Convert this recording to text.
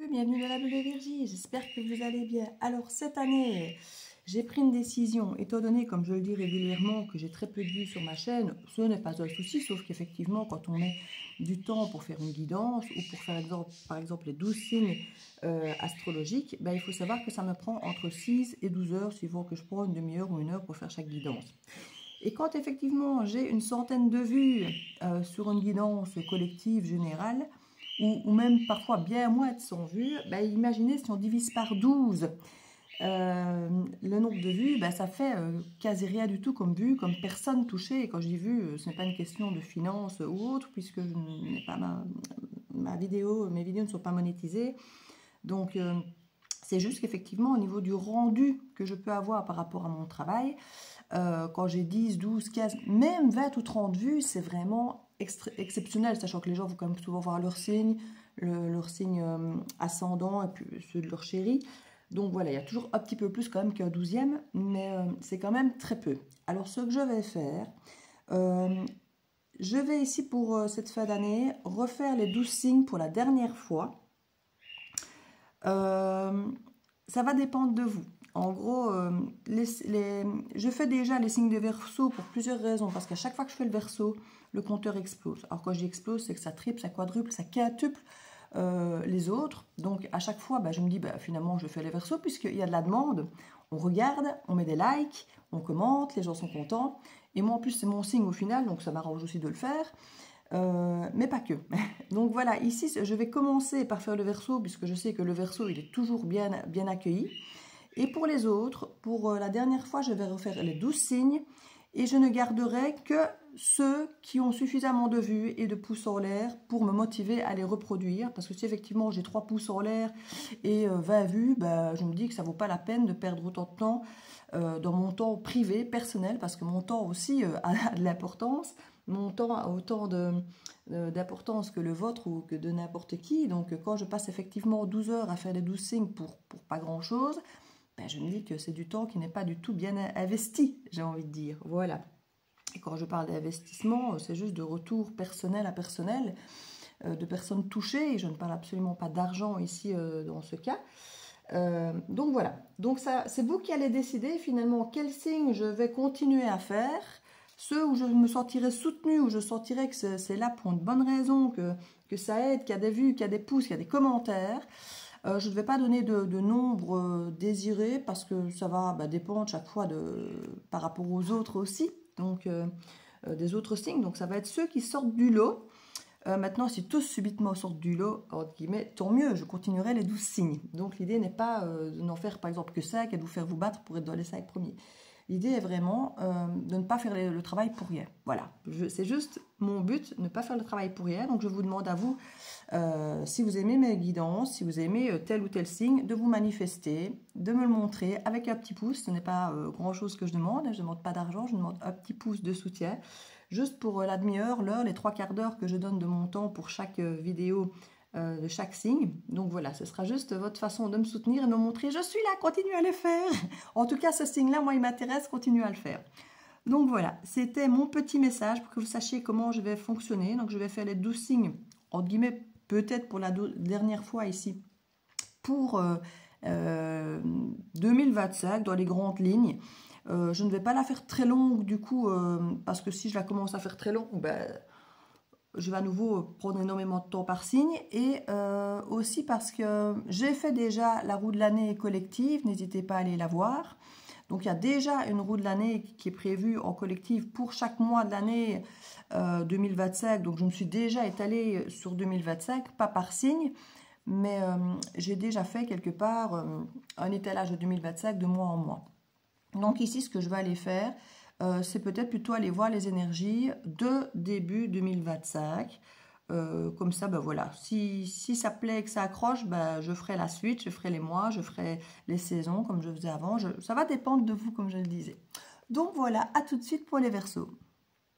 bienvenue dans la bulle de Virgie, j'espère que vous allez bien. Alors cette année, j'ai pris une décision, étant donné, comme je le dis régulièrement, que j'ai très peu de vues sur ma chaîne, ce n'est pas un souci, sauf qu'effectivement, quand on met du temps pour faire une guidance ou pour faire par exemple les 12 signes astrologiques, ben, il faut savoir que ça me prend entre 6 et 12 heures, suivant que je prends une demi-heure ou une heure pour faire chaque guidance. Et quand effectivement j'ai une centaine de vues sur une guidance collective générale, ou même parfois bien moins de 100 vues, ben imaginez si on divise par 12 le nombre de vues, ben ça fait quasi rien du tout comme vue, comme personne touchée. Et quand je dis vue, ce n'est pas une question de finance ou autre, puisque je n'ai pas mes vidéos ne sont pas monétisées. Donc c'est juste qu'effectivement, au niveau du rendu que je peux avoir par rapport à mon travail, quand j'ai 10, 12, 15, même 20 ou 30 vues, c'est vraiment exceptionnel, sachant que les gens vont quand même souvent voir leur signe, ascendant et puis ceux de leur chéri. Donc voilà, il y a toujours un petit peu plus quand même qu'un 12e, mais c'est quand même très peu. Alors ce que je vais faire, je vais ici pour cette fin d'année refaire les 12 signes pour la dernière fois. Ça va dépendre de vous. En gros, je fais déjà les signes de Verseau pour plusieurs raisons. Parce qu'à chaque fois que je fais le Verseau, le compteur explose. Alors quand je dis explose, c'est que ça triple, ça quadruple, ça quintuple les autres. Donc à chaque fois, je me dis, finalement, je fais les Verseaux puisqu'il y a de la demande. On regarde, on met des likes, on commente, les gens sont contents. Et moi, en plus, c'est mon signe au final, donc ça m'arrange aussi de le faire. Mais pas que. Donc voilà, ici, je vais commencer par faire le Verseau, puisque je sais que le Verseau, il est toujours bien accueilli. Et pour les autres, pour la dernière fois, je vais refaire les 12 signes, et je ne garderai que ceux qui ont suffisamment de vues et de pouces en l'air pour me motiver à les reproduire. Parce que si effectivement j'ai 3 pouces en l'air et 20 vues, je me dis que ça ne vaut pas la peine de perdre autant de temps dans mon temps privé, personnel, parce que mon temps aussi a de l'importance. Mon temps a autant d'importance que le vôtre ou que de n'importe qui. Donc quand je passe effectivement 12 heures à faire les 12 signes pour pas grand-chose, je me dis que c'est du temps qui n'est pas du tout bien investi, j'ai envie de dire. Voilà. Et quand je parle d'investissement, c'est juste de retour personnel à personnel, de personnes touchées. Et je ne parle absolument pas d'argent ici dans ce cas. Donc voilà. Donc c'est vous qui allez décider finalement quel signe je vais continuer à faire. Ceux où je me sentirai soutenue, où je sentirai que c'est là pour une bonne raison, que ça aide, qu'il y a des vues, qu'il y a des pouces, qu'il y a des commentaires. Je ne vais pas donner de nombre désiré parce que ça va dépendre chaque fois par rapport aux autres aussi, donc des autres signes. Donc ça va être ceux qui sortent du lot. Maintenant, si tous subitement sortent du lot, entre guillemets, tant mieux, je continuerai les 12 signes. Donc l'idée n'est pas de n'en faire par exemple que 5 et de vous faire vous battre pour être dans les 5 premiers. L'idée est vraiment de ne pas faire le travail pour rien. Voilà, c'est juste mon but, ne pas faire le travail pour rien. Donc je vous demande à vous, si vous aimez mes guidances, si vous aimez tel ou tel signe, de vous manifester, de me le montrer avec un petit pouce. Ce n'est pas grand-chose que je demande, je ne demande pas d'argent, je demande un petit pouce de soutien. Juste pour la demi-heure, l'heure, les 3/4 d'heure que je donne de mon temps pour chaque vidéo de chaque signe. Donc voilà, ce sera juste votre façon de me soutenir et de me montrer je suis là, continue à le faire. En tout cas, ce signe-là, moi, il m'intéresse, continue à le faire. Donc voilà, c'était mon petit message pour que vous sachiez comment je vais fonctionner. Donc je vais faire les 12 signes, entre guillemets, peut-être pour la dernière fois ici, pour 2025, dans les grandes lignes. Je ne vais pas la faire très longue du coup, parce que si je la commence à faire très longue, je vais à nouveau prendre énormément de temps par signe. Et aussi parce que j'ai fait déjà la roue de l'année collective, n'hésitez pas à aller la voir. Donc il y a déjà une roue de l'année qui est prévue en collective pour chaque mois de l'année 2025. Donc je me suis déjà étalée sur 2025, pas par signe, mais j'ai déjà fait quelque part un étalage de 2025 de mois en mois. Donc ici, ce que je vais aller faire, c'est peut-être plutôt aller voir les énergies de début 2025. Comme ça, voilà, si ça plaît, que ça accroche, je ferai la suite, je ferai les mois, je ferai les saisons comme je faisais avant. Ça va dépendre de vous, comme je le disais. Donc voilà, à tout de suite pour les Verseaux.